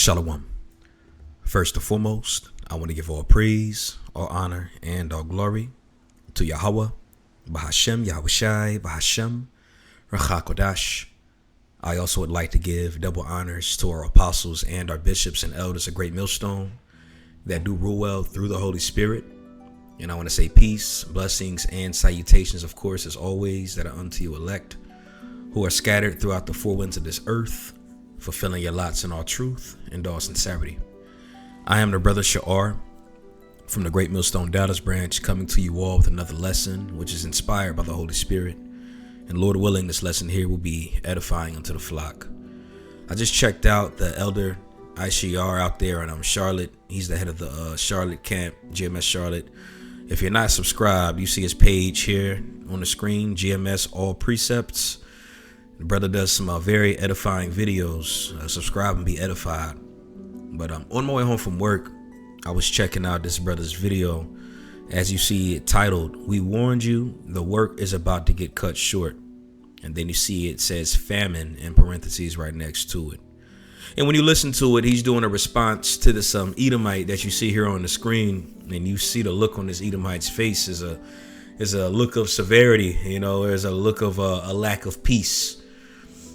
Shalom. First and foremost, I want to give all praise, all honor, and all glory to Yahweh, Bahashem, Yahushai, Bahashem, Rachakodash. I also would like to give double honors to our apostles and our bishops and elders of Great Millstone that do rule well through the Holy Spirit. And I want to say peace, blessings, and salutations, of course, as always, that are unto you elect, who are scattered throughout the four winds of this earth, fulfilling your lots in all truth and all sincerity. I am the brother Sha'ar from the Great Millstone Dallas branch, coming to you all with another lesson, which is inspired by the Holy Spirit. And Lord willing, this lesson here will be edifying unto the flock. I just checked out the elder ICR out there in Charlotte. He's the head of the Charlotte camp, GMS Charlotte. If you're not subscribed, you see his page here on the screen, GMS All Precepts. The brother does some very edifying videos. Subscribe and be edified. But on my way home from work, I was checking out this brother's video. As you see it titled, "We warned you, the work is about to get cut short." And then you see it says famine in parentheses right next to it. And when you listen to it, he's doing a response to this Edomite that you see here on the screen. And you see the look on this Edomite's face is a look of severity. There's a look of a lack of peace.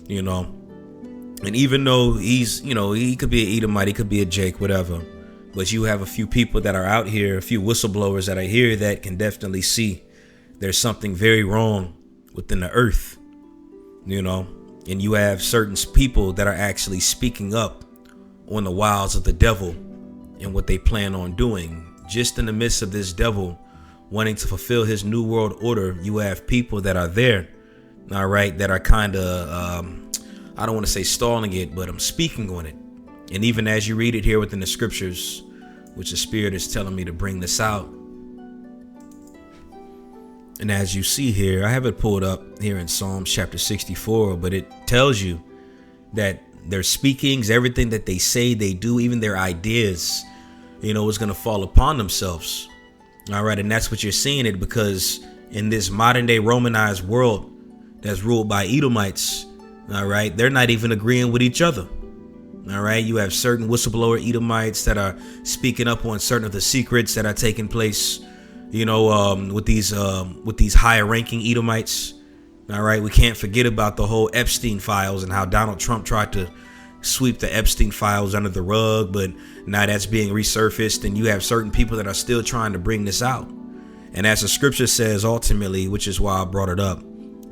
And even though he could be an Edomite, he could be a Jake, whatever. But you have a few people that are out here, a few whistleblowers that are here that can definitely see there's something very wrong within the earth, and you have certain people that are actually speaking up on the wiles of the devil and what they plan on doing. Just in the midst of this devil wanting to fulfill his new world order, you have people that are there, all right, that are kind of, I don't want to say stalling it, but I'm speaking on it. And even as you read it here within the scriptures, which the Spirit is telling me to bring this out. And as you see here, I have it pulled up here in Psalms chapter 64, but it tells you that their speakings, everything that they say, they do, even their ideas, is going to fall upon themselves. All right. And that's what you're seeing it, because in this modern day Romanized world that's ruled by Edomites, all right, they're not even agreeing with each other. All right. You have certain whistleblower Edomites that are speaking up on certain of the secrets that are taking place, with these higher ranking Edomites. All right. We can't forget about the whole Epstein files and how Donald Trump tried to sweep the Epstein files under the rug. But now that's being resurfaced, and you have certain people that are still trying to bring this out. And as the scripture says, ultimately, which is why I brought it up.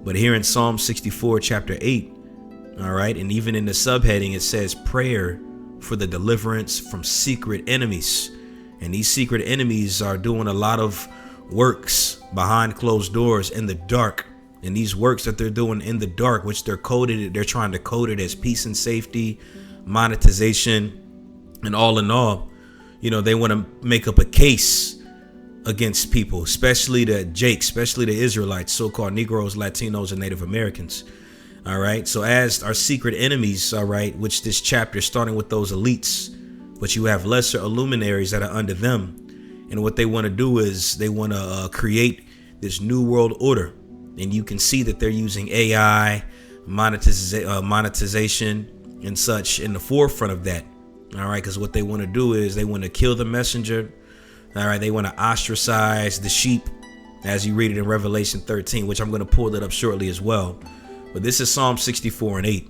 But here in Psalm 64, chapter 8, all right, and even in the subheading, it says prayer for the deliverance from secret enemies. And these secret enemies are doing a lot of works behind closed doors in the dark. And these works that they're doing in the dark, which they're trying to code it as peace and safety, monetization, and all in all, they want to make up a case against people, especially the Jakes, especially the Israelites, so-called Negroes, Latinos, and Native Americans. All right. So as our secret enemies, all right, which this chapter is starting with those elites, but you have lesser luminaries that are under them. And what they want to do is they want to create this new world order. And you can see that they're using AI, monetization and such in the forefront of that. All right. Because what they want to do is they want to kill the messenger. All right. They want to ostracize the sheep, as you read it in Revelation 13, which I'm going to pull it up shortly as well. But this is Psalm 64 and 8.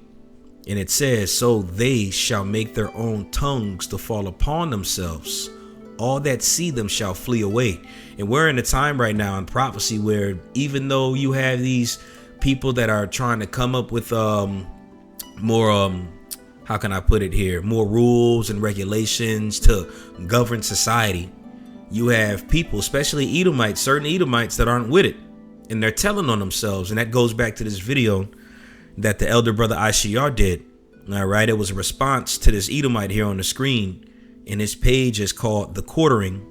And it says, "So they shall make their own tongues to fall upon themselves. All that see them shall flee away." And we're in a time right now in prophecy where even though you have these people that are trying to come up with more, how can I put it here, more rules and regulations to govern society, you have people, especially Edomites, certain Edomites that aren't with it. And they're telling on themselves. And that goes back to this video that the elder brother ICR did. All right. It was a response to this Edomite here on the screen. And his page is called The Quartering,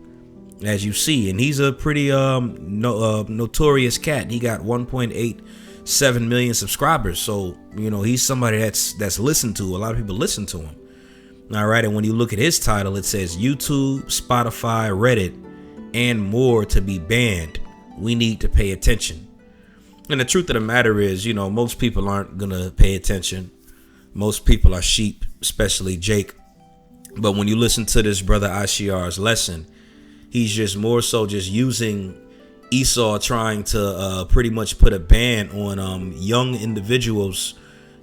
as you see. And he's a pretty notorious cat. He got 1.87 million subscribers. So, he's somebody that's listened to. A lot of people listen to him. All right. And when you look at his title, it says YouTube, Spotify, Reddit, and more to be banned. We need to pay attention. And the truth of the matter is, most people aren't going to pay attention. Most people are sheep, especially Jake. But when you listen to this brother Ashiar's lesson, he's just more so just using Esau, trying to pretty much put a ban on young individuals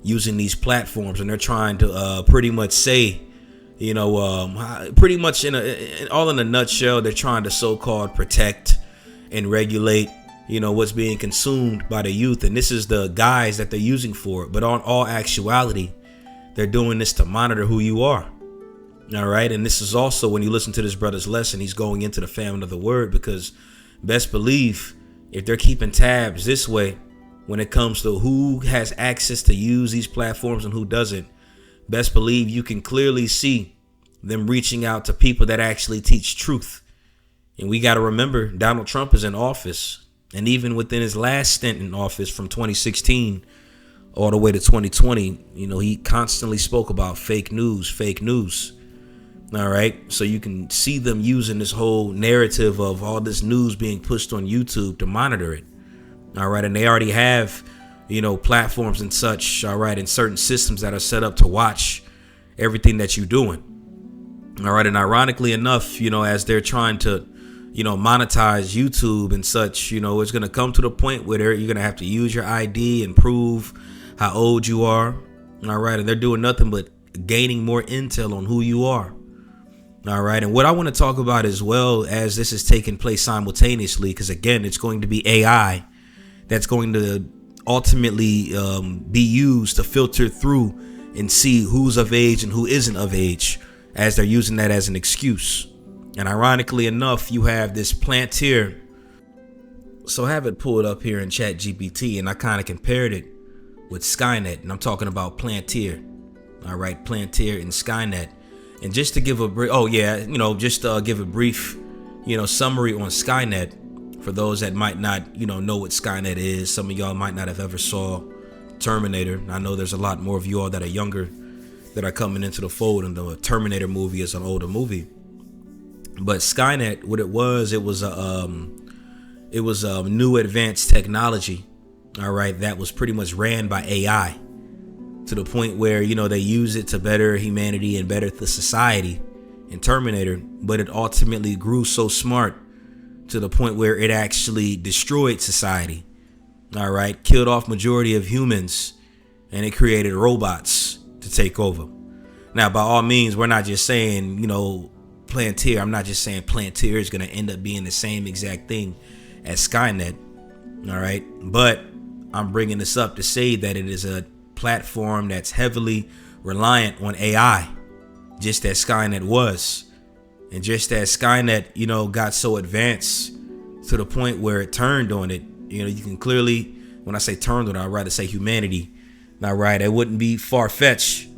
using these platforms, and they're trying to pretty much say, pretty much in a nutshell, they're trying to so-called protect and regulate, what's being consumed by the youth. And this is the guise that they're using for it. But on all actuality, they're doing this to monitor who you are. All right. And this is also, when you listen to this brother's lesson, he's going into the famine of the word, because best believe if they're keeping tabs this way when it comes to who has access to use these platforms and who doesn't, best believe you can clearly see them reaching out to people that actually teach truth. And we got to remember, Donald Trump is in office. And even within his last stint in office from 2016 all the way to 2020, he constantly spoke about fake news. All right. So you can see them using this whole narrative of all this news being pushed on YouTube to monitor it. All right. And they already have, platforms and such. All right. And certain systems that are set up to watch everything that you're doing. All right. And ironically enough, as they're trying to, monetize YouTube and such, it's going to come to the point where you're going to have to use your ID and prove how old you are. All right. And they're doing nothing but gaining more intel on who you are. All right. And what I want to talk about, as well as this is taking place simultaneously, because, again, it's going to be AI that's going to ultimately be used to filter through and see who's of age and who isn't of age, as they're using that as an excuse. And ironically enough, you have this Palantir. So I have it pulled up here in ChatGPT, and I kind of compared it with Skynet. And I'm talking about Palantir. All right, Palantir and Skynet. And just to give a brief, give a brief, summary on Skynet for those that might not, know what Skynet is. Some of y'all might not have ever saw Terminator. I know there's a lot more of you all that are younger that are coming into the fold, and the Terminator movie is an older movie. But Skynet, what it was a new advanced technology, all right, that was pretty much ran by AI, to the point where, they use it to better humanity and better the society in Terminator. But it ultimately grew so smart to the point where it actually destroyed society, all right, killed off majority of humans, and it created robots to take over. Now, by all means, we're not just saying, Palantir. I'm not just saying Palantir is going to end up being the same exact thing as Skynet. All right. But I'm bringing this up to say that it is a platform that's heavily reliant on AI, just as Skynet was. And just as Skynet, got so advanced to the point where it turned on it, you can clearly, when I say turned on it, I'd rather say humanity. Now, right. It wouldn't be far-fetched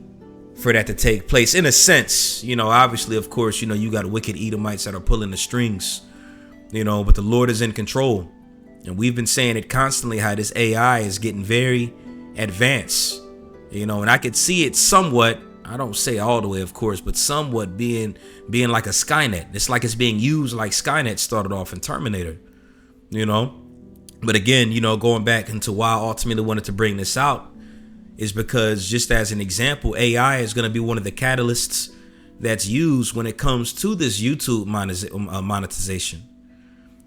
for that to take place, in a sense. Obviously, of course, you got wicked Edomites that are pulling the strings, but the Lord is in control. And we've been saying it constantly, how this AI is getting very advanced, and I could see it somewhat, I don't say all the way, of course, but somewhat being like a Skynet. It's like it's being used like Skynet started off in Terminator, but again, going back into why I ultimately wanted to bring this out is because, just as an example, AI is going to be one of the catalysts that's used when it comes to this YouTube monetization.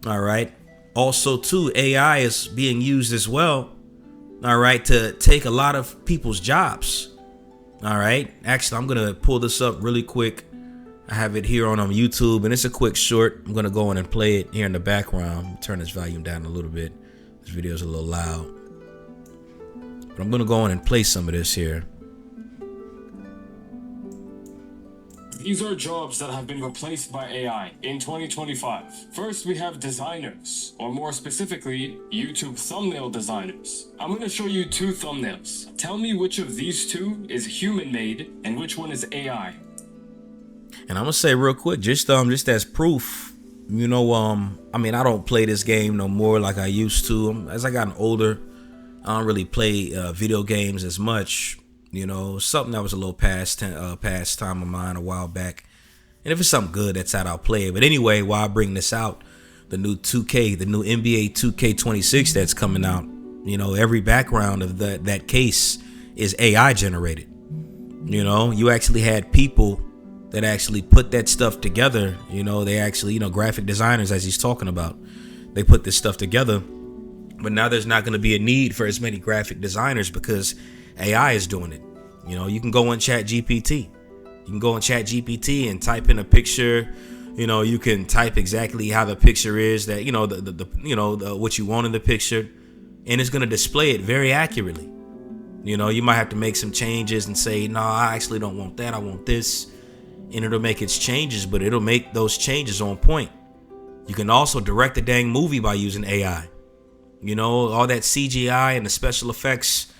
All right. Also, too, AI is being used as well, all right, to take a lot of people's jobs. All right. Actually, I'm going to pull this up really quick. I have it here on YouTube, and it's a quick short. I'm going to go in and play it here in the background. Turn this volume down a little bit. This video is a little loud. But I'm going to go on and play some of this here. These are jobs that have been replaced by AI in 2025. First, we have designers, or more specifically, YouTube thumbnail designers. I'm going to show you two thumbnails. Tell me which of these two is human-made and which one is AI. And I'm going to say real quick, just as proof, I don't play this game no more like I used to. As I gotten older, I don't really play video games as much. Something that was a little past time of mine a while back. And if it's something good that's out, I'll play it. But anyway, while I bring this out, the new 2K, the new NBA 2K26 that's coming out, every background of that case is AI generated. You actually had people that actually put that stuff together. They actually, graphic designers, as he's talking about, they put this stuff together. But now there's not going to be a need for as many graphic designers because AI is doing it. You can go on ChatGPT. You can go on ChatGPT and type in a picture. You can type exactly how the picture is, that what you want in the picture, and it's going to display it very accurately. You might have to make some changes and say, no, I actually don't want that. I want this. And it'll make its changes, but it'll make those changes on point. You can also direct a dang movie by using AI. All that CGI and the special effects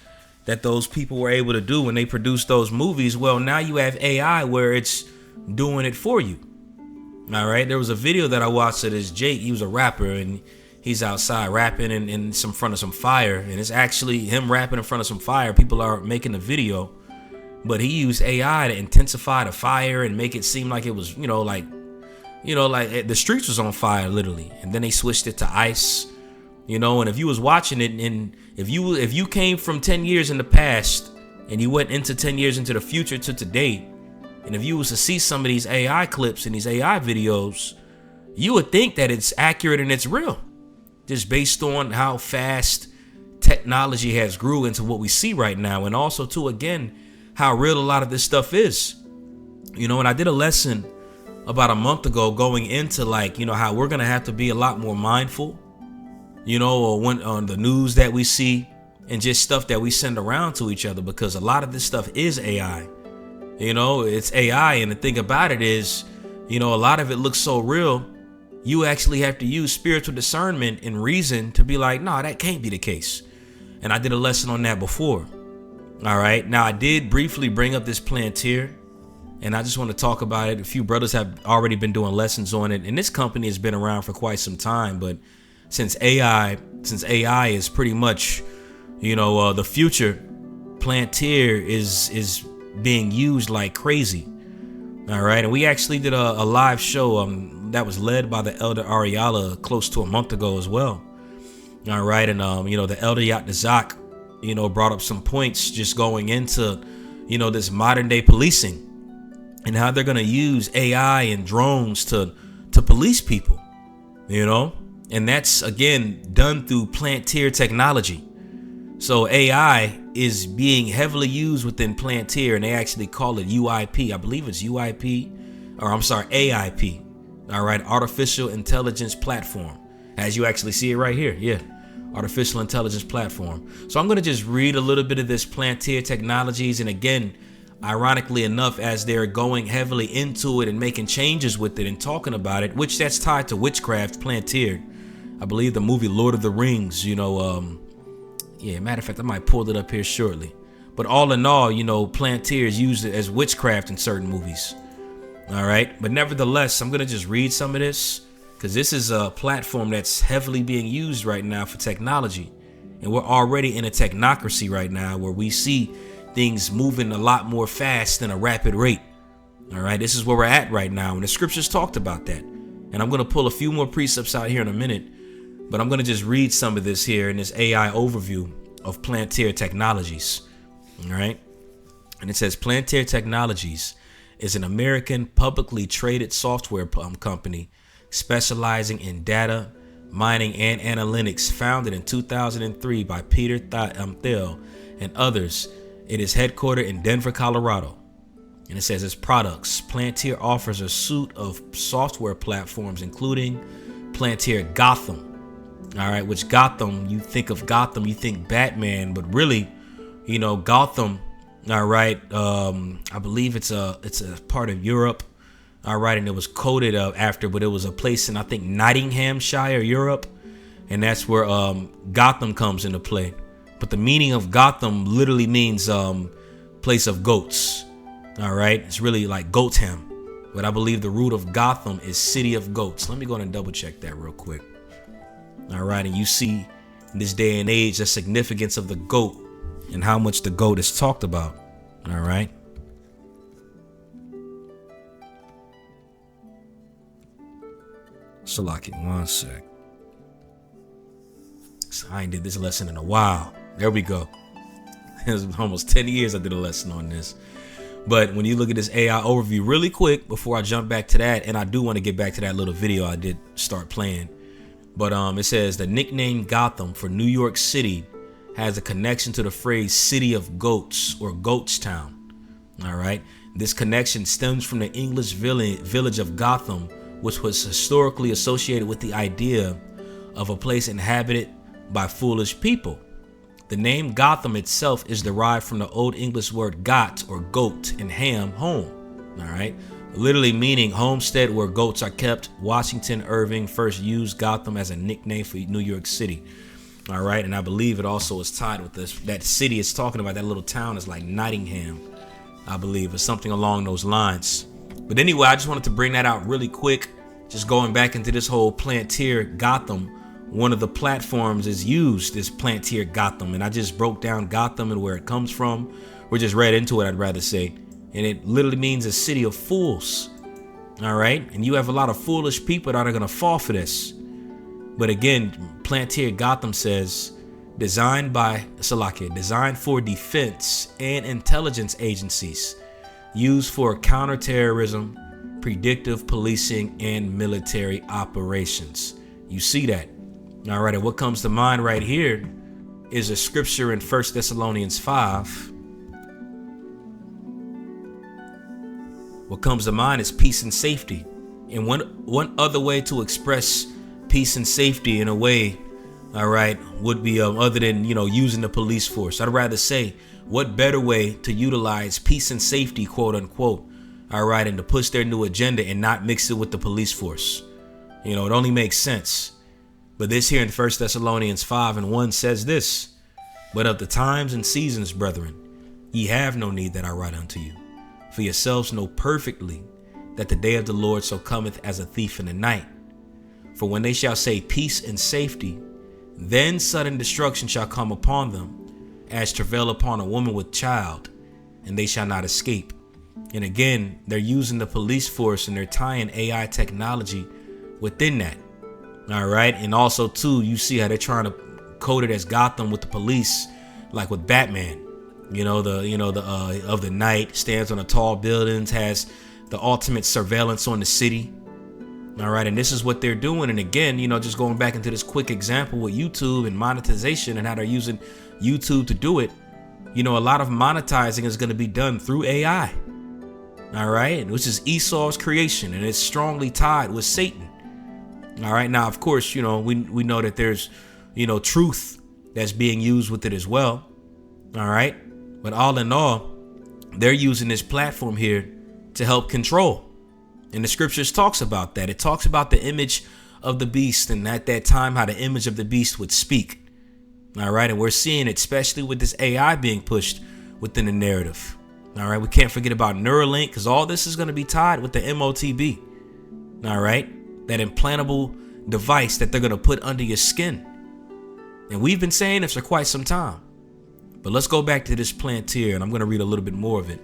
that those people were able to do when they produced those movies. Well, now you have AI where it's doing it for you. All right. There was a video that I watched of this Jake. He was a rapper and he's outside rapping in front of some fire. And it's actually him rapping in front of some fire. People are making the video, but he used AI to intensify the fire and make it seem like it was, like the streets was on fire, literally. And then they switched it to ice. And if you was watching it, and if you came from 10 years in the past and you went into 10 years into the future to today, and if you was to see some of these AI clips and these AI videos, you would think that it's accurate and it's real, just based on how fast technology has grew into what we see right now, and also too, again, how real a lot of this stuff is. And I did a lesson about a month ago going into how we're gonna have to be a lot more mindful, or when on the news that we see and just stuff that we send around to each other, because a lot of this stuff is AI. It's AI, and the thing about it is, a lot of it looks so real. You actually have to use spiritual discernment and reason to be like, no, that can't be the case. And I did a lesson on that before. All right. Now, I did briefly bring up this Palantir, and I just want to talk about it. A few brothers have already been doing lessons on it, and this company has been around for quite some time. But since AI is pretty much, the future, Palantir is being used like crazy. All right. And we actually did a live show that was led by the Elder Ariala close to a month ago as well. All right. And, the Elder Yatazak, brought up some points just going into, this modern day policing and how they're going to use AI and drones to police people, and that's, again, done through Palantir technology. So AI is being heavily used within Palantir, and they actually call it UIP. I believe it's AIP. All right. Artificial Intelligence Platform, as you actually see it right here. Yeah. Artificial Intelligence Platform. So I'm going to just read a little bit of this Palantir Technologies. And again, ironically enough, as they're going heavily into it and making changes with it and talking about it, which that's tied to witchcraft, Palantir. I believe the movie Lord of the Rings, matter of fact, I might pull it up here shortly. But all in all, Palantir is used as witchcraft in certain movies. All right. But nevertheless, I'm going to just read some of this, because this is a platform that's heavily being used right now for technology. And we're already in a technocracy right now where we see things moving a lot more fast than a rapid rate. All right. This is where we're at right now. And the scriptures talked about that. And I'm going to pull a few more precepts out here in a minute. But I'm going to just read some of this here in this AI overview of Palantir Technologies. All right. And it says Palantir Technologies is an American publicly traded software company specializing in data, mining, and analytics, founded in 2003 by Peter Thiel and others. It is headquartered in Denver, Colorado. And it says its products. Palantir offers a suite of software platforms, including Palantir Gotham. All right, which Gotham, you think of Gotham, you think Batman, but really, Gotham, all right, I believe it's a part of Europe. All right, and it was coded after, but it was a place in, I think, Nottinghamshire, Europe, and that's where Gotham comes into play. But the meaning of Gotham literally means place of goats. All right, it's really like Goatham, but I believe the root of Gotham is city of goats. Let me go and double check that real quick. All right, and you see in this day and age the significance of the goat and how much the goat is talked about. All right. Salaki, one sec. So I ain't did this lesson in a while. There we go. It was almost 10 years I did a lesson on this. But when you look at this AI overview really quick before I jump back to that, and I do want to get back to that little video I did start playing. But it says the nickname Gotham for New York City has a connection to the phrase City of Goats or Goatstown. All right. This connection stems from the English village of Gotham, which was historically associated with the idea of a place inhabited by foolish people. The name Gotham itself is derived from the Old English word got or goat and ham, home. All right. Literally meaning homestead where goats are kept. Washington Irving first used Gotham as a nickname for New York City. All right. And I believe it also is tied with this. That city it's talking about, that little town, is like Nottingham, I believe, or something along those lines. But anyway, I just wanted to bring that out really quick. Just going back into this whole Palantir Gotham. One of the platforms is used is Palantir Gotham. And I just broke down Gotham and where it comes from. We just read into it, I'd rather say. And it literally means a city of fools. All right. And you have a lot of foolish people that are going to fall for this. But again, Palantir Gotham says designed for defense and intelligence agencies, used for counterterrorism, predictive policing, and military operations. You see that. All right. And what comes to mind right here is a scripture in 1 Thessalonians 5. What comes to mind is peace and safety. And one other way to express peace and safety in a way, all right, would be other than, using the police force. I'd rather say, what better way to utilize peace and safety, quote unquote, all right, and to push their new agenda and not mix it with the police force. It only makes sense. But this here in 1 Thessalonians 5:1 says this, but of the times and seasons, brethren, ye have no need that I write unto you. For yourselves know perfectly that the day of the Lord so cometh as a thief in the night. For when they shall say peace and safety, then sudden destruction shall come upon them, as travail upon a woman with child, and they shall not escape. And again, they're using the police force and they're tying AI technology within that. All right. And also, too, you see how they're trying to code it as Gotham with the police, like with Batman. Of the night, stands on a tall buildings, has the ultimate surveillance on the city. All right. And this is what they're doing. And again, just going back into this quick example with YouTube and monetization and how they're using YouTube to do it. A lot of monetizing is going to be done through AI. All right. Which is Esau's creation, and it's strongly tied with Satan. All right. Now, of course, we know that there's, truth that's being used with it as well. All right. But all in all, they're using this platform here to help control. And the scriptures talks about that. It talks about the image of the beast, and at that time, how the image of the beast would speak. All right. And we're seeing it, especially with this AI being pushed within the narrative. All right. We can't forget about Neuralink, because all this is going to be tied with the MOTB. All right. That implantable device that they're going to put under your skin. And we've been saying this for quite some time. But let's go back to this Palantir, and I'm going to read a little bit more of it.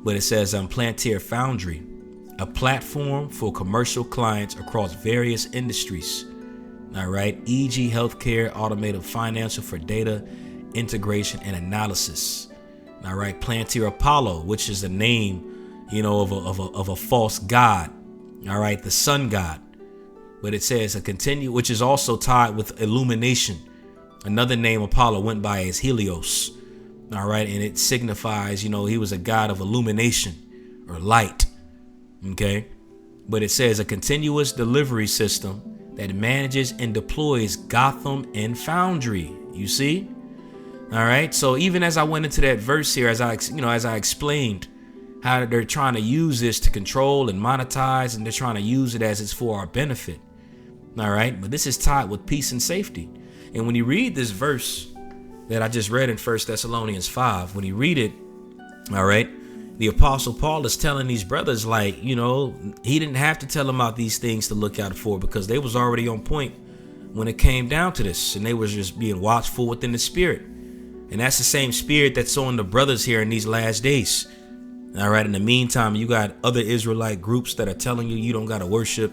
But it says Palantir Foundry, a platform for commercial clients across various industries. All right. E.g. healthcare, automated financial for data integration and analysis. All right. Palantir Apollo, which is the name, of a false god. All right. The sun god. But it says which is also tied with illumination. Another name Apollo went by is Helios. All right. And it signifies, he was a god of illumination or light. Okay. But it says a continuous delivery system that manages and deploys Gotham and Foundry. You see? All right. So even as I went into that verse here, as I explained how they're trying to use this to control and monetize, and they're trying to use it as it's for our benefit. All right. But this is tied with peace and safety. And when you read this verse that I just read in 1 Thessalonians 5, when you read it, all right, the Apostle Paul is telling these brothers, he didn't have to tell them about these things to look out for, because they was already on point when it came down to this. And they was just being watchful within the spirit. And that's the same spirit that's on the brothers here in these last days. All right. In the meantime, you got other Israelite groups that are telling you don't got to worship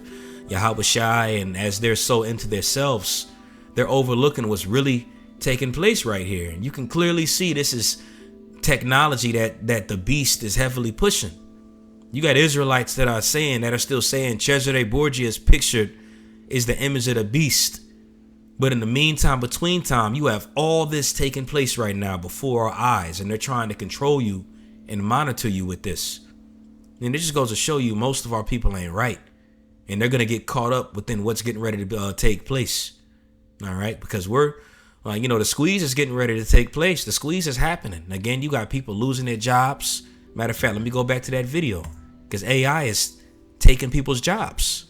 Yahweh Shai. And as they're so into themselves, they're overlooking what's really taking place right here. And you can clearly see this is technology that the beast is heavily pushing. You got Israelites that are still saying Cesare Borgia's picture is the image of the beast. But in the meantime, between time, you have all this taking place right now before our eyes, and they're trying to control you and monitor you with this. And it just goes to show you most of our people ain't right, and they're gonna get caught up within what's getting ready to take place. All right, because we're, the squeeze is getting ready to take place. The squeeze is happening again. You got people losing their jobs. Matter of fact, let me go back to that video, because AI is taking people's jobs.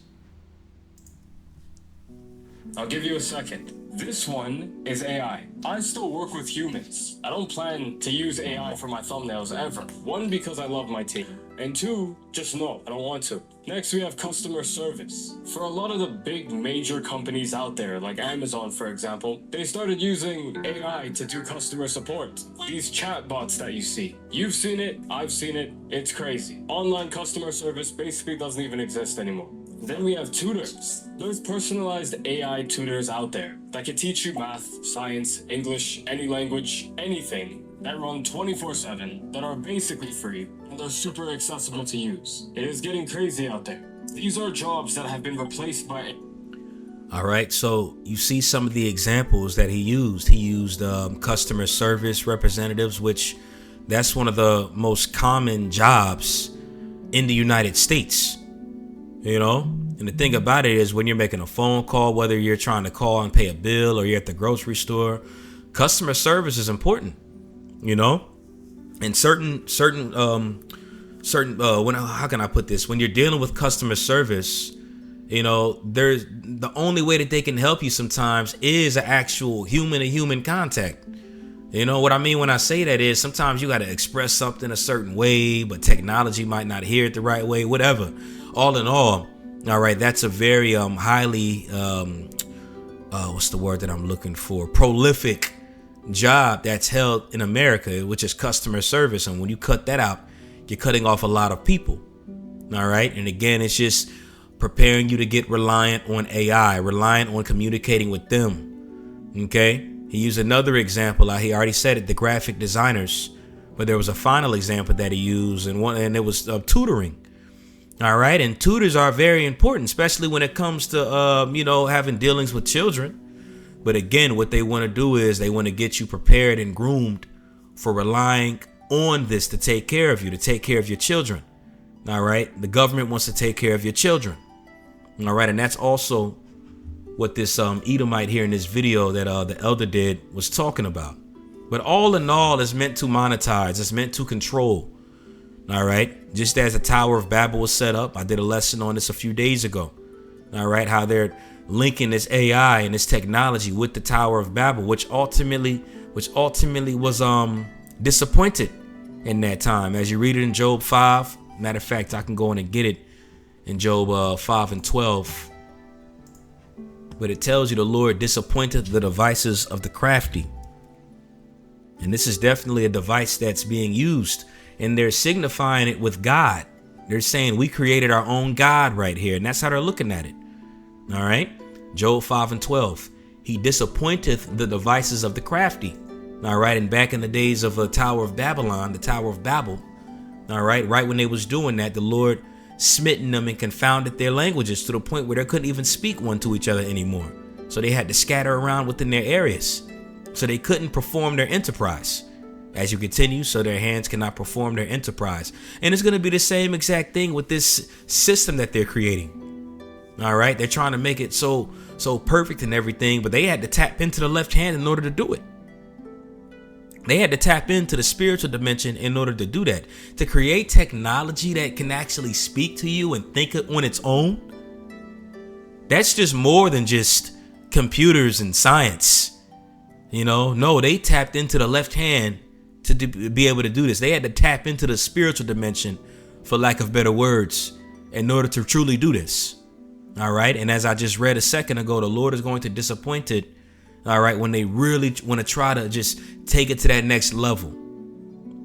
I'll give you a second. This one is AI. I still work with humans. I don't plan to use AI for my thumbnails ever. One, because I love my team. And two, just no, I don't want to. Next, we have customer service. For a lot of the big major companies out there, like Amazon, for example, they started using AI to do customer support. These chatbots that you see. You've seen it, I've seen it, it's crazy. Online customer service basically doesn't even exist anymore. Then we have tutors. There's personalized AI tutors out there that can teach you math, science, English, any language, anything, that run 24/7, that are basically free, and they're super accessible to use. It is getting crazy out there. These are jobs that have been replaced by... All right, so you see some of the examples that he used. He used customer service representatives, which that's one of the most common jobs in the United States. And the thing about it is, when you're making a phone call, whether you're trying to call and pay a bill or you're at the grocery store, customer service is important, and how can I put this? When you're dealing with customer service, there's the only way that they can help you sometimes is an actual human to human contact. What I mean when I say that is, sometimes you got to express something a certain way, but technology might not hear it the right way, whatever. All in all right, that's a very highly what's the word that I'm looking for? Prolific job that's held in America, which is customer service. And when you cut that out, you're cutting off a lot of people. All right. And again, it's just preparing you to get reliant on AI, reliant on communicating with them. OK, he used another example. He already said it, the graphic designers. But there was a final example that he used, and it was tutoring. All right. And tutors are very important, especially when it comes to, having dealings with children. But again, what they want to do is they want to get you prepared and groomed for relying on this to take care of you, to take care of your children. All right. The government wants to take care of your children. All right. And that's also what this Edomite here in this video that the elder did was talking about. But all in all, it's meant to monetize. It's meant to control. All right. Just as the Tower of Babel was set up. I did a lesson on this a few days ago. All right. How they're linking this AI and this technology with the Tower of Babel, which ultimately was disappointed in that time. As you read it in Job 5. Matter of fact, I can go in and get it in Job 5:12. But it tells you the Lord disappointed the devices of the crafty. And this is definitely a device that's being used. And they're signifying it with God. They're saying we created our own God right here. And that's how they're looking at it. All right. Job 5:12. He disappointeth the devices of the crafty. All right. And back in the days of the Tower of Babylon, the Tower of Babel. All right. Right when they was doing that, the Lord smitten them and confounded their languages to the point where they couldn't even speak one to each other anymore. So they had to scatter around within their areas. So they couldn't perform their enterprise. As you continue, so their hands cannot perform their enterprise. And it's going to be the same exact thing with this system that they're creating. All right. They're trying to make it so perfect and everything, but they had to tap into the left hand in order to do it. They had to tap into the spiritual dimension in order to do that. To create technology that can actually speak to you and think on its own. That's just more than just computers and science. No, they tapped into the left hand to be able to do this. They had to tap into the spiritual dimension, for lack of better words, in order to truly do this. All right. And as I just read a second ago, the Lord is going to disappoint it. All right. When they really want to try to just take it to that next level.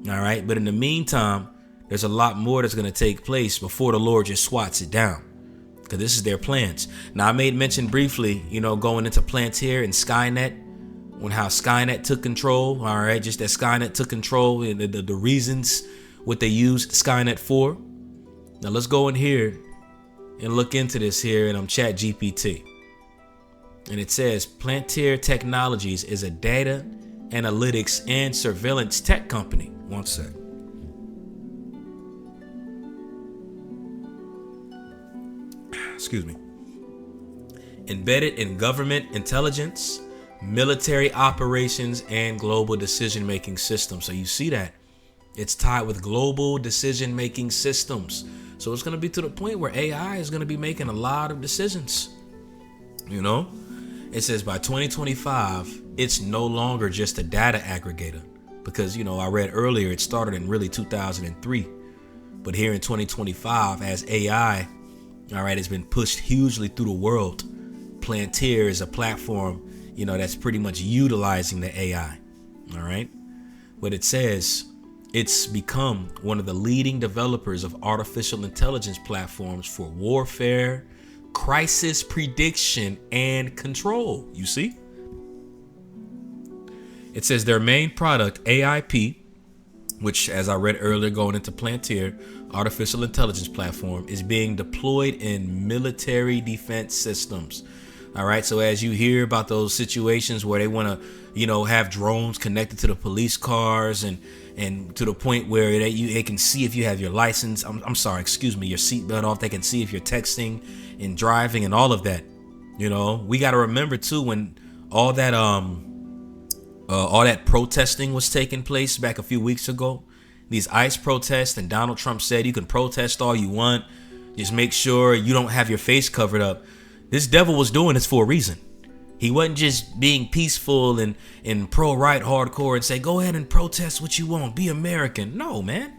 All right. But in the meantime, there's a lot more that's going to take place before the Lord just swats it down. Because this is their plans. Now, I made mention briefly, going into Palantir and Skynet. on how Skynet took control. All right, just that Skynet took control and the reasons what they used Skynet for. Now let's go in here and look into this here in Chat GPT. And it says Palantir Technologies is a data analytics and surveillance tech company. One sec. Excuse me. Embedded in government intelligence, military operations, and global decision-making systems. So you see that it's tied with global decision-making systems. So it's going to be to the point where AI is going to be making a lot of decisions. You know, it says by 2025, it's no longer just a data aggregator, because, you know, I read earlier it started in really 2003. But here in 2025, as AI, all right, has been pushed hugely through the world, Palantir is a platform, you know, that's pretty much utilizing the AI. All right. But it says it's become one of the leading developers of artificial intelligence platforms for warfare, crisis prediction, and control. You see? It says their main product, AIP, which, as I read earlier, going into Palantir, artificial intelligence platform, is being deployed in military defense systems. All right. So as you hear about those situations where they want to, you know, have drones connected to the police cars and to the point where they can see if you have your license. I'm sorry, excuse me, your seatbelt off. They can see if you're texting and driving and all of that. You know, we got to remember, too, when all that protesting was taking place back a few weeks ago, these ICE protests, and Donald Trump said you can protest all you want. Just make sure you don't have your face covered up. This devil was doing this for a reason. He wasn't just being peaceful and pro-right hardcore and say, go ahead and protest what you want. Be American. No, man.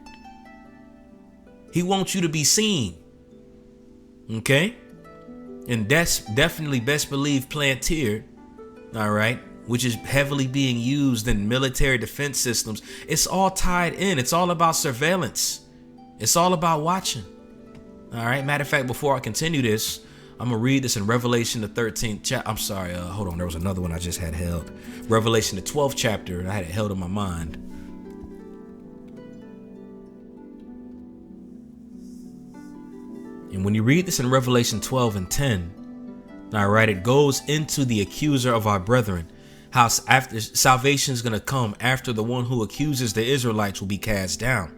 He wants you to be seen. Okay? And that's definitely best believe Palantir, all right, which is heavily being used in military defense systems. It's all tied in. It's all about surveillance. It's all about watching. All right. Matter of fact, before I continue this, I'm going to read this in Revelation, the 13th chapter. I'm sorry. Hold on. There was another one I just had held. Revelation, the 12th chapter. I had it held in my mind. And when you read this in Revelation 12 and 10, all right, it goes into the accuser of our brethren. How after salvation is going to come after the one who accuses the Israelites will be cast down.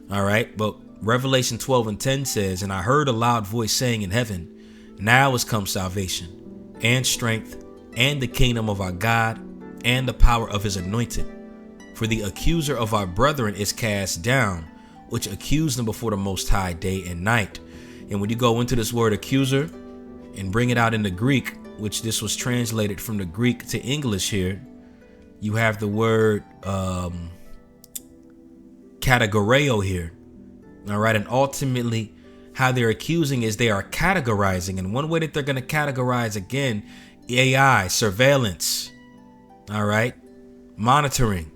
All right. But Revelation 12 and 10 says, and I heard a loud voice saying in heaven, now has come salvation and strength and the kingdom of our God and the power of his anointed. For the accuser of our brethren is cast down, which accused them before the Most High day and night. And when you go into this word accuser and bring it out in the Greek, which this was translated from the Greek to English here, you have the word kategoreo here. All right. And ultimately, how they're accusing is they are categorizing. And one way that they're going to categorize, again, AI, surveillance. All right. Monitoring.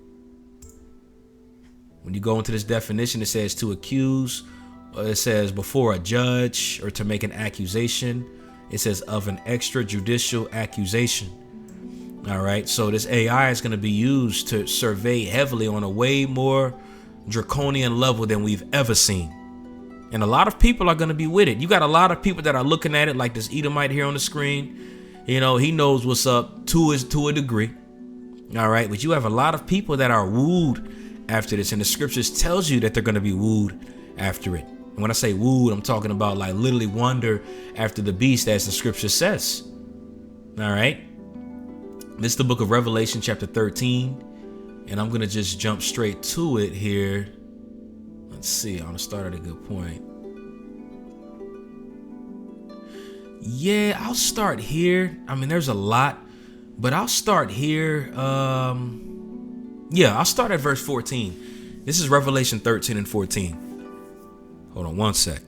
When you go into this definition, it says to accuse. It says before a judge or to make an accusation. It says of an extrajudicial accusation. All right. So this AI is going to be used to survey heavily on a way more draconian level than we've ever seen. And a lot of people are going to be with it. You got a lot of people that are looking at it like this Edomite here on the screen. You know, he knows what's up to a degree. All right. But you have a lot of people that are wooed after this. And the scriptures tells you that they're going to be wooed after it. And when I say wooed, I'm talking about like literally wander after the beast, as the scripture says. All right. This is the book of Revelation, chapter 13. And I'm going to just jump straight to it here. Let's see. I'm going to start at a good point. Yeah, I'll start here. I mean, there's a lot, but I'll start here. Yeah, I'll start at verse 14. This is Revelation 13 and 14. Hold on one sec.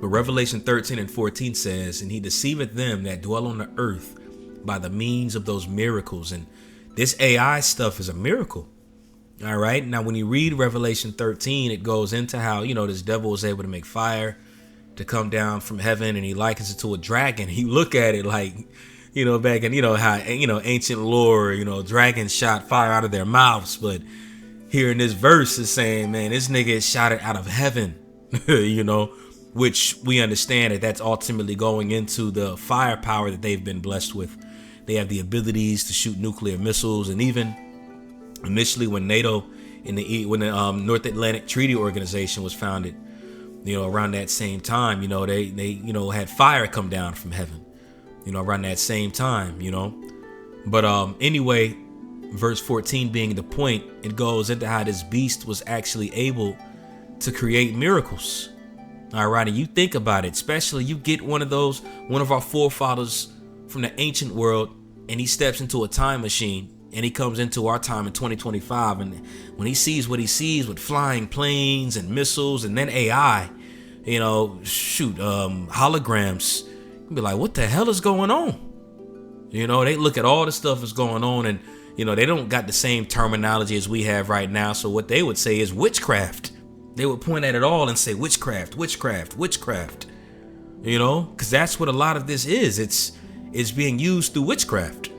But Revelation 13 and 14 says, and he deceiveth them that dwell on the earth by the means of those miracles. And this AI stuff is a miracle. All right. Now, when you read Revelation 13, it goes into how, you know, this devil was able to make fire to come down from heaven, and he likens it to a dragon. You look at it like, back in, how, ancient lore, dragons shot fire out of their mouths. But here in this verse is saying, man, this nigga shot it out of heaven, which we understand that's ultimately going into the firepower that they've been blessed with. They have the abilities to shoot nuclear missiles, and even initially when NATO when the North Atlantic Treaty Organization was founded, around that same time, they had fire come down from heaven, around that same time, But anyway, verse 14 being the point, it goes into how this beast was actually able to create miracles. All right, and you think about it, especially you get one of our forefathers from the ancient world, and he steps into a time machine, and he comes into our time in 2025, and when he sees what he sees with flying planes and missiles and then AI, holograms, you'll be like, what the hell is going on? They look at all the stuff that's going on, and they don't got the same terminology as we have right now. So what they would say is witchcraft. They would point at it all and say witchcraft, witchcraft, witchcraft. Because that's what a lot of this is. It's being used through witchcraft.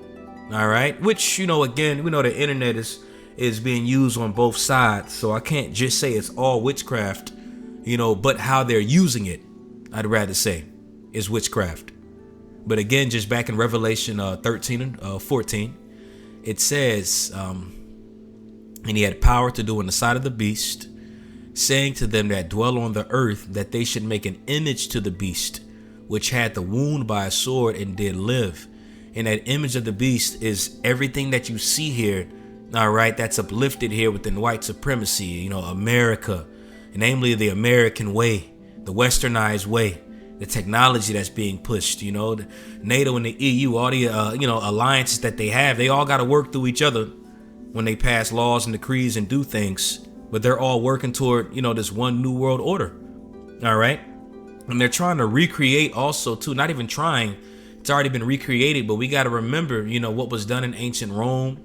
All right, which again, we know the internet is being used on both sides. So I can't just say it's all witchcraft, but how they're using it, I'd rather say, is witchcraft. But again, just back in Revelation 13 and 14, it says, and he had power to do in the sight of the beast, saying to them that dwell on the earth that they should make an image to the beast, which had the wound by a sword and did live. And that image of the beast is everything that you see here, all right, that's uplifted here within white supremacy, America, namely the American way, the westernized way, the technology that's being pushed, the NATO and the EU, all the, alliances that they have, they all got to work through each other when they pass laws and decrees and do things, but they're all working toward, this one new world order, all right? And they're trying to recreate also too, not even trying, it's already been recreated, but we got to remember, what was done in ancient Rome.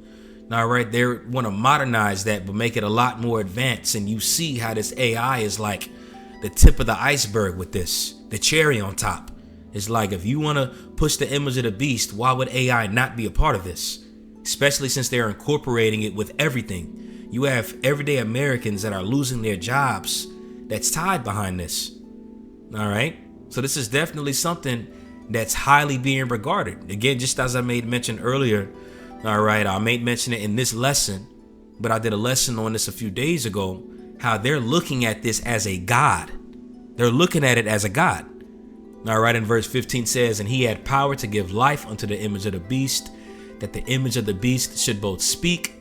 All right, they want to modernize that, but make it a lot more advanced. And you see how this AI is like the tip of the iceberg with this, the cherry on top. It's like, if you want to push the image of the beast, why would AI not be a part of this? Especially since they're incorporating it with everything. You have everyday Americans that are losing their jobs that's tied behind this. All right, so this is definitely something that's highly being regarded. Again, just as I made mention earlier, all right, I made mention it in this lesson, but I did a lesson on this a few days ago, how they're looking at this as a god. They're looking at it as a god. All right, in verse 15 says, and he had power to give life unto the image of the beast, that the image of the beast should both speak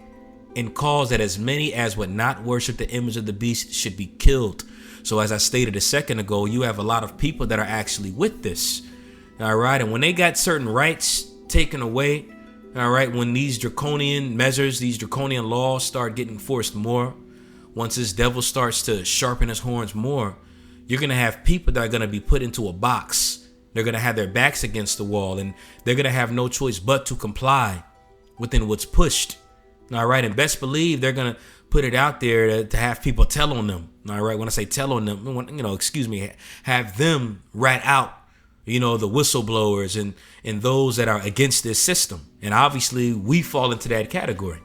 and cause that as many as would not worship the image of the beast should be killed. So as I stated a second ago, you have a lot of people that are actually with this. All right. And when they got certain rights taken away, all right, when these draconian measures, these draconian laws start getting forced more, once this devil starts to sharpen his horns more, you're going to have people that are going to be put into a box. They're going to have their backs against the wall, and they're going to have no choice but to comply within what's pushed. All right. And best believe they're going to put it out there to have people tell on them. All right. When I say tell on them, have them rat out, the whistleblowers and those that are against this system. And obviously we fall into that category.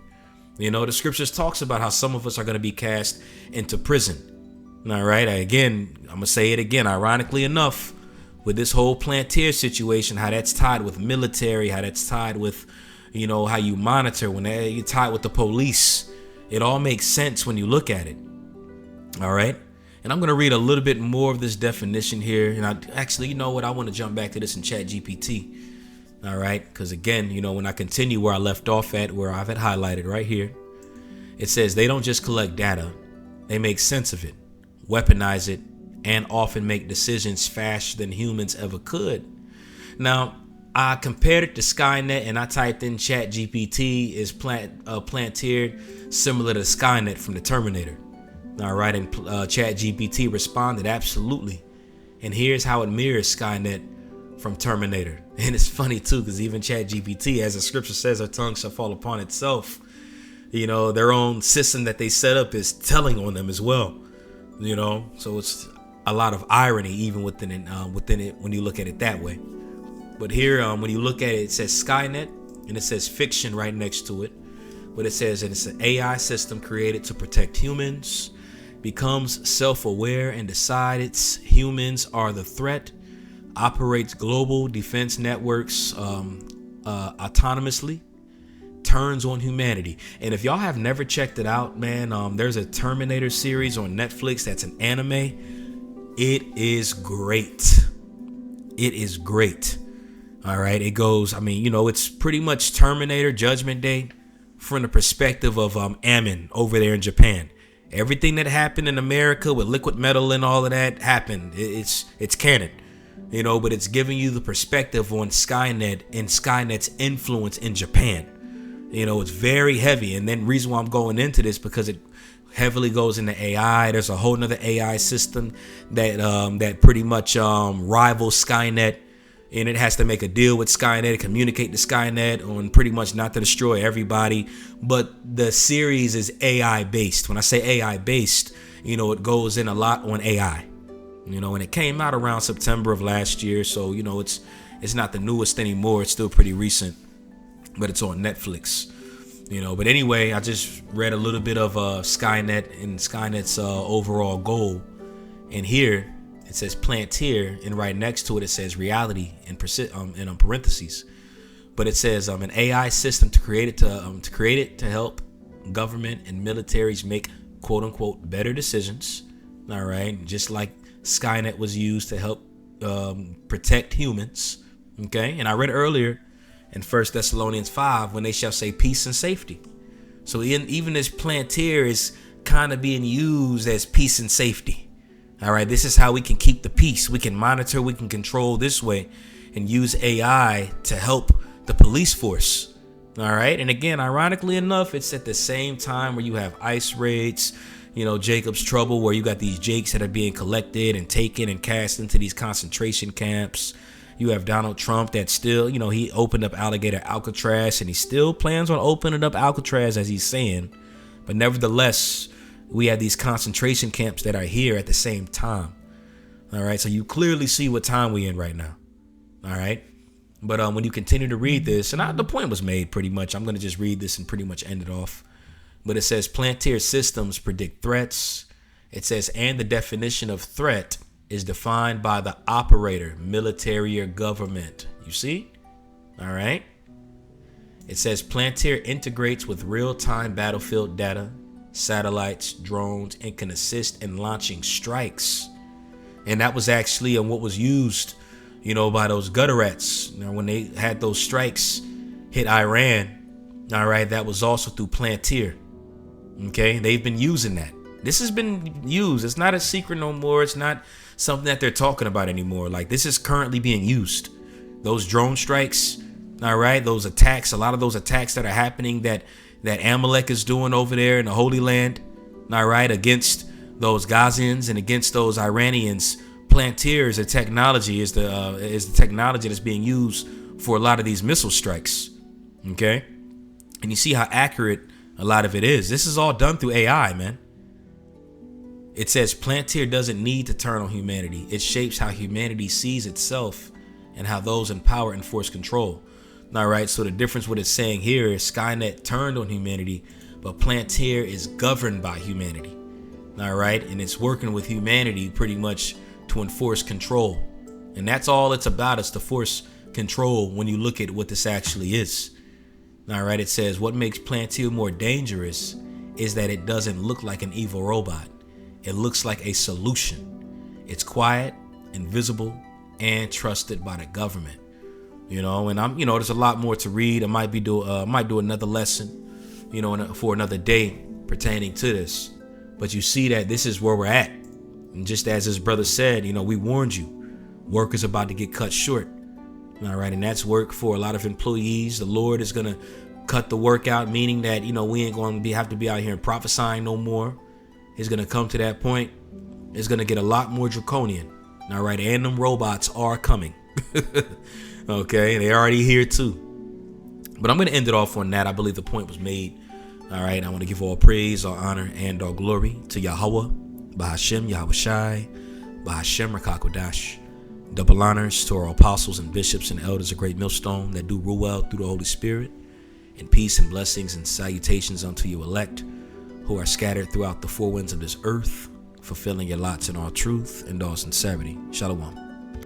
The scriptures talks about how some of us are going to be cast into prison. All right. Again, I'm going to say it again, ironically enough, with this whole Plantier situation, how that's tied with military, how that's tied with, how you monitor, when you're tied with the police. It all makes sense when you look at it. All right. And I'm going to read a little bit more of this definition here. And I actually, I want to jump back to this in ChatGPT. All right. Because again, when I continue where I left off at, where I've had highlighted right here, it says they don't just collect data. They make sense of it, weaponize it, and often make decisions faster than humans ever could. Now, I compared it to Skynet, and I typed in ChatGPT is Plantier, similar to Skynet from the Terminator. All right, and ChatGPT responded, absolutely. And here's how it mirrors Skynet from Terminator. And it's funny too, because even ChatGPT, as the scripture says, her tongue shall fall upon itself. Their own system that they set up is telling on them as well. So it's a lot of irony even within it when you look at it that way. But here, when you look at it, it says Skynet, and it says fiction right next to it. But it says, and it's an AI system created to protect humans, becomes self-aware and decides humans are the threat, operates global defense networks autonomously, turns on humanity. And if y'all have never checked it out, man, there's a Terminator series on Netflix that's an anime. It is great. It is great. All right, it goes, I mean, it's pretty much Terminator Judgment Day from the perspective of Ammon over there in Japan. Everything that happened in America with liquid metal and all of that happened. It's canon, but it's giving you the perspective on Skynet and Skynet's influence in Japan. It's very heavy. And then reason why I'm going into this, because it heavily goes into AI. There's a whole nother AI system that pretty much rivals Skynet. And it has to make a deal with Skynet, communicate to Skynet on pretty much not to destroy everybody. But the series is AI based. When I say AI based, it goes in a lot on AI. And it came out around September of last year. So, it's not the newest anymore. It's still pretty recent. But it's on Netflix. But anyway, I just read a little bit of Skynet and Skynet's overall goal. And here, it says Plantier, and right next to it says reality in parentheses. But it says an AI system to create it to help government and militaries make quote unquote better decisions. All right, just like Skynet was used to help protect humans. Okay, and I read earlier in 1 Thessalonians 5 when they shall say peace and safety. So even this Plantier is kind of being used as peace and safety. All right, this is how we can keep the peace. We can monitor, we can control this way and use AI to help the police force. All right. And again, ironically enough, it's at the same time where you have ICE raids, Jacob's Trouble, where you got these Jakes that are being collected and taken and cast into these concentration camps. You have Donald Trump that still, he opened up alligator Alcatraz, and he still plans on opening up Alcatraz, as he's saying. But nevertheless, we have these concentration camps that are here at the same time. All right. So you clearly see what time we're in right now. All right. But when you continue to read this, and the point was made pretty much, I'm going to just read this and pretty much end it off. But it says Plantier systems predict threats. It says, and the definition of threat is defined by the operator, military or government. You see? All right. It says Plantier integrates with real-time battlefield data, satellites, drones, and can assist in launching strikes. And that was actually what was used, by those gutter rats. When they had those strikes hit Iran, all right, that was also through Plantier. Okay, they've been using that. This has been used. It's not a secret no more. It's not something that they're talking about anymore. Like, this is currently being used. Those drone strikes, all right, those attacks, a lot of those attacks that are happening that Amalek is doing over there in the Holy Land, all right, against those Ghazians and against those Iranians. Plantier is the technology that's being used for a lot of these missile strikes. Okay, and you see how accurate a lot of it is. This is all done through AI, man. It says Plantier doesn't need to turn on humanity. It shapes how humanity sees itself and how those in power enforce control. All right, so the difference what it's saying here is Skynet turned on humanity, but Plantier is governed by humanity. All right, and it's working with humanity pretty much to enforce control. And that's all it's about, is to force control when you look at what this actually is. All right, it says what makes Plantier more dangerous is that it doesn't look like an evil robot. It looks like a solution. It's quiet, invisible, and trusted by the government. And I'm, there's a lot more to read. I might do another lesson, for another day pertaining to this. But you see that this is where we're at. And just as his brother said, we warned you. Work is about to get cut short. All right. And that's work for a lot of employees. The Lord is going to cut the work out, meaning that, we ain't going to have to be out here and prophesying no more. It's going to come to that point. It's going to get a lot more draconian. All right. And them robots are coming. Okay, they're already here too. But I'm going to end it off on that. I believe the point was made. All right, I want to give all praise, all honor, and all glory to Yahweh, Bahashem, Yahweh Shai, Bahashem Rakakwadash. Double honors to our apostles and bishops and elders of Great Millstone that do rule well through the Holy Spirit. And peace and blessings and salutations unto you elect who are scattered throughout the four winds of this earth, fulfilling your lots in all truth and all sincerity. Shalom.